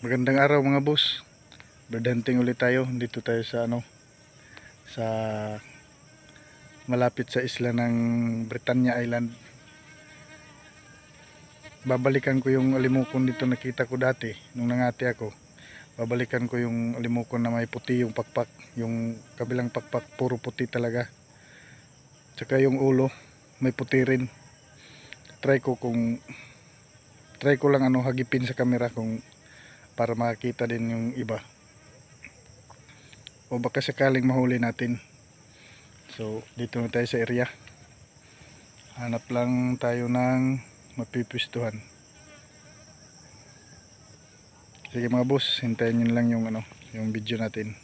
Magandang araw mga boss. Bird hunting ulit tayo. Dito tayo sa sa malapit sa isla ng Britannia Island. Babalikan ko yung alimukon dito nakita ko dati nung nangati ako. Babalikan ko yung alimukon na may puti yung pakpak. Yung kabilang pakpak puro puti talaga. Tsaka yung ulo may puti rin. Try ko lang hagipin sa camera kung para makakita din yung iba. O baka sakaling mahuli natin. So dito na tayo sa area. Hanap lang tayo ng mapipwistuhan. Sige mga boss, hintayin nyo lang yung video natin.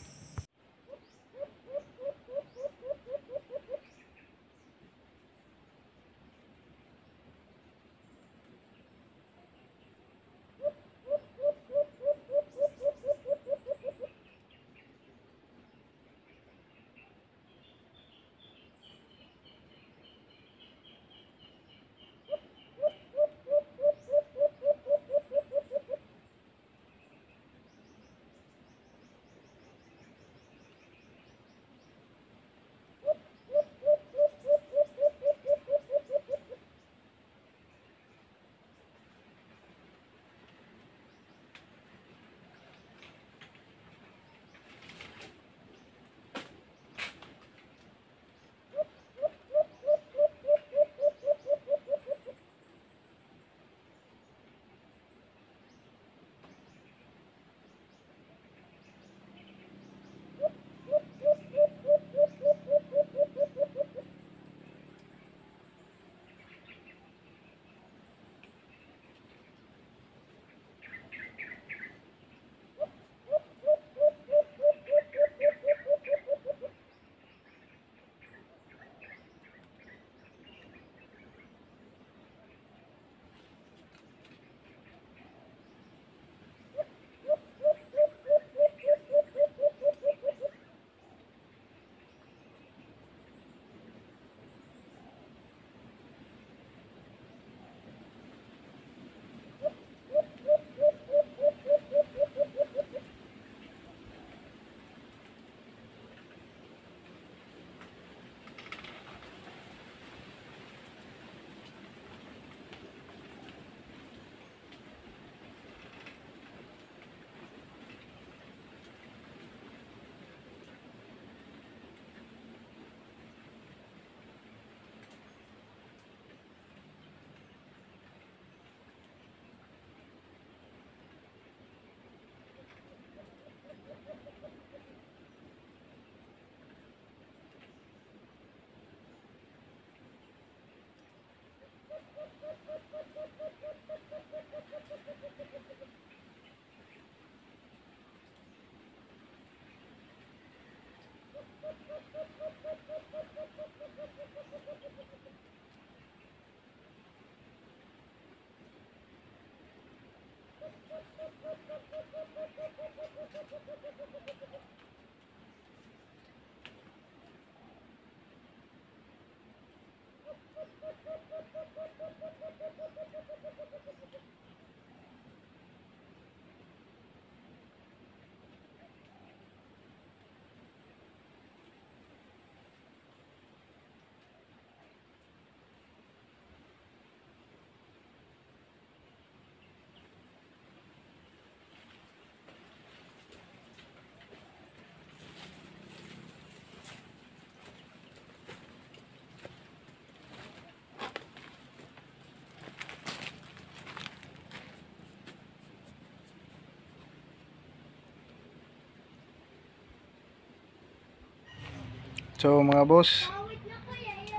So mga boss,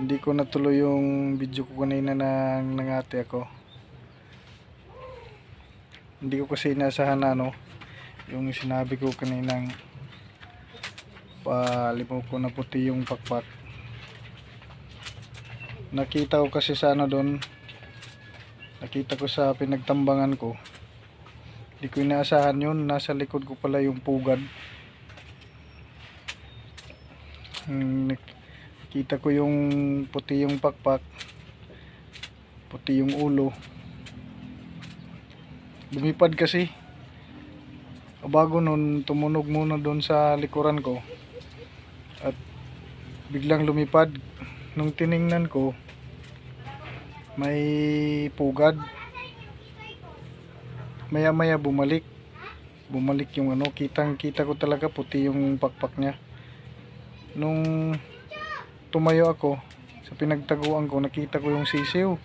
hindi ko natuloy yung video ko kanina nang nangati ako. Hindi ko kasi inasahan na yung sinabi ko kaninang palimaw ko na puti yung pakpak. Nakita ko kasi sa doon, nakita ko sa pinagtambangan ko. Hindi ko inaasahan yun, nasa likod ko pala yung pugad. Nakita ko yung puti yung pakpak, puti yung ulo. Lumipad kasi Bago nun, tumunog muna doon sa likuran ko at biglang lumipad. Nung tiningnan ko, may pugad. Maya maya bumalik yung ano, kitang kita ko talaga puti yung pakpak niya. Nung tumayo ako sa pinagtaguan ko, nakita ko yung sisiw,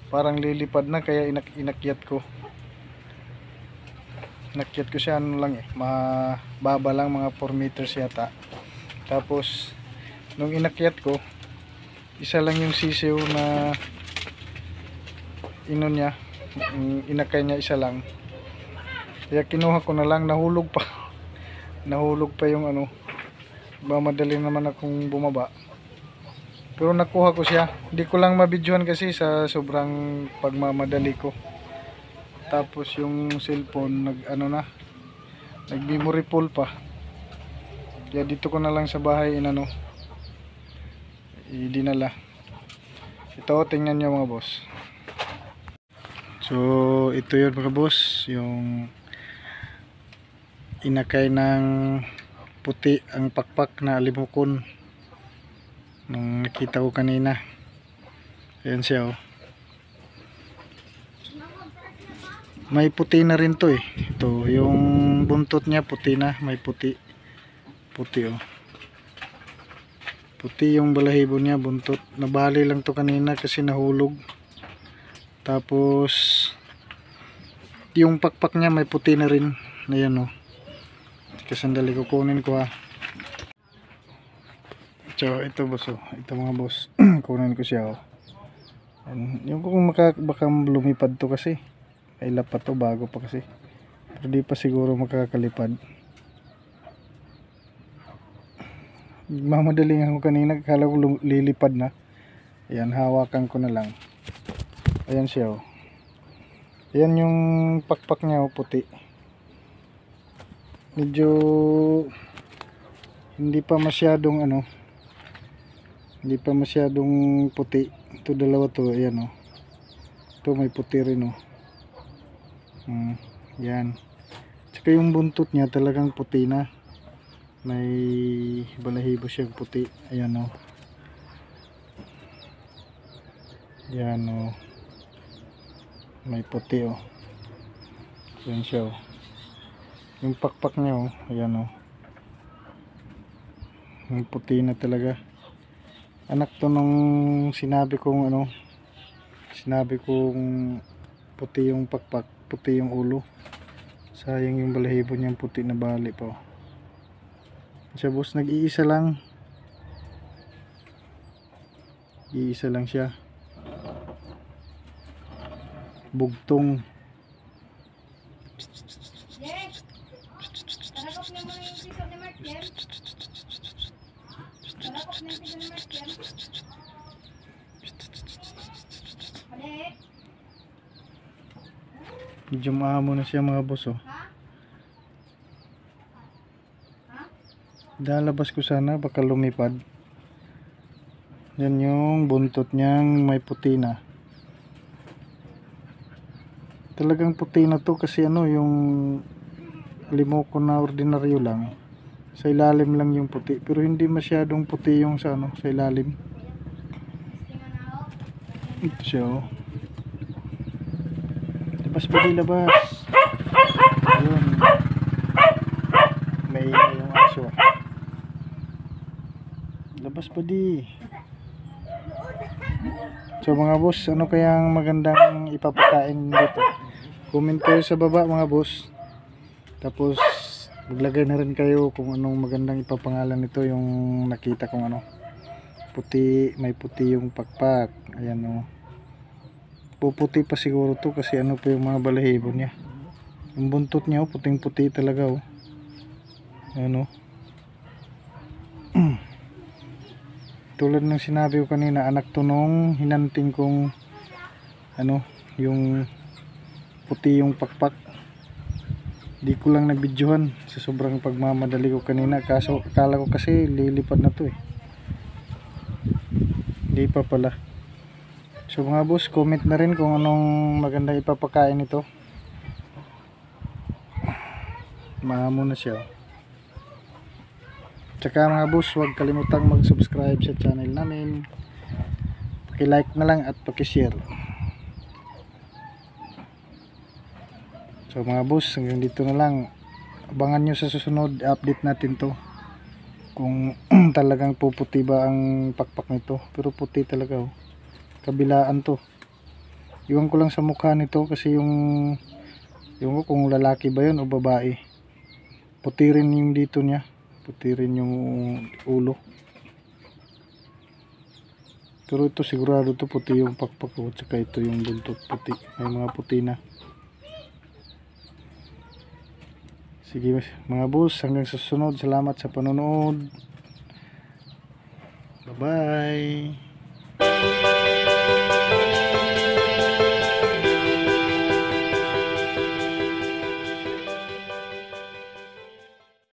parang lilipad na, kaya inakyat ko siya. Ano lang mababa lang, mga 4 meters yata. Tapos nung inakyat ko, isa lang yung sisiw na inakay niya, isa lang. Kaya kinuha ko na lang, nahulog pa yung ano. Madali naman akong bumaba, pero nakuha ko siya. Hindi ko lang mabidyohan kasi sa sobrang pagmamadali ko. Tapos yung cellphone nag memory full pa, kaya dito ko na lang sa bahay dinala. Ito, tingnan nyo mga boss. So ito yun mga boss, yung inakay ng puti ang pakpak na alimukon nung nakita ko kanina. Ayan siya, oh. May puti na rin to eh. Ito yung buntot niya, puti na, may puti oh. Puti yung balahibo niya, buntot. Nabali lang to kanina kasi nahulog. Tapos yung pakpak niya may puti na rin. Ayan, oh. Sandali, kukunin ko ha. So ito boss, oh. Ito mga boss. Kunin ko siya, oh. Yung kung baka lumipad to kasi. Ay lapat to, bago pa kasi. Pero di pa siguro makakalipad. Mamadaling ako kanina, kala ko lilipad na. Ayan, hawakan ko na lang. Ayan siya, oh. Ayan yung pakpak niya, oh, puti. Medyo hindi pa masyadong puti. Ito dalawa to, ayan, oh. Ito may puti rin, oh. Yan. Tsaka yung buntot niya talagang puti na. May balahibo siyang puti. Ayan, oh. Yan, oh. May puti, oh. Yan siya, oh. Yung pakpak niya, oh. Ayan, oh. Yung puti na talaga. Anak to nung sinabi kong puti yung pakpak, puti yung ulo. Sayang yung balahibo niyang puti na bali pa, oh. Siya boss, nag-iisa lang. Iisa lang siya. Bugtong. Medyo maamo na siya mga boss, oh. Dalabas ko sana, baka lumipad. Yan yung buntot niyang may puti na. Talagang puti na to kasi yung limoko na ordinaryo lang. Sa ilalim lang yung puti, pero hindi masyadong puti yung sa ilalim. Ito siya, oh. Labas pa di, labas. Ayun. May yung aso. Labas pa di. So mga boss, ano kayang magandang ipapakain dito? Comment kayo sa baba mga boss. Tapos maglagay na rin kayo kung anong magandang ipapangalan nito. Yung nakita kong puti, may puti yung pakpak. Ayan, oh. Puputi pa siguro to kasi pa yung mga balahibo niya. Yung buntot niya, oh, puting puti talaga, oh. Ayan, oh. Tulad ng sinabi ko kanina, anak to nung hinanting kong yung puti yung pakpak. Di ko lang nabidyohan sa sobrang pagmamadali ko kanina, kaso akala ko kasi lilipad na to, eh. Di pa pala. So mga boss, comment na rin kung anong maganda ipapakain ito. Maamo na siya. Tsaka mga boss, huwag kalimutang mag-subscribe sa channel namin. Paki-like na lang at paki-share. So mga boss, hanggang dito na lang. Abangan nyo sa susunod, update natin to kung talagang puputi ba ang pakpak nito. Pero puti talaga oh. Kabilaan to. Iwan ko lang sa mukha nito kasi yung ko kung lalaki ba yun o babae. Puti rin yung dito niya, puti rin yung ulo. Pero ito sigurado to puti yung pakpak ko. Tsaka ito yung buntot puti. May mga puti na. Sige mga boss, hanggang sa susunod. Salamat sa panonood. Bye bye.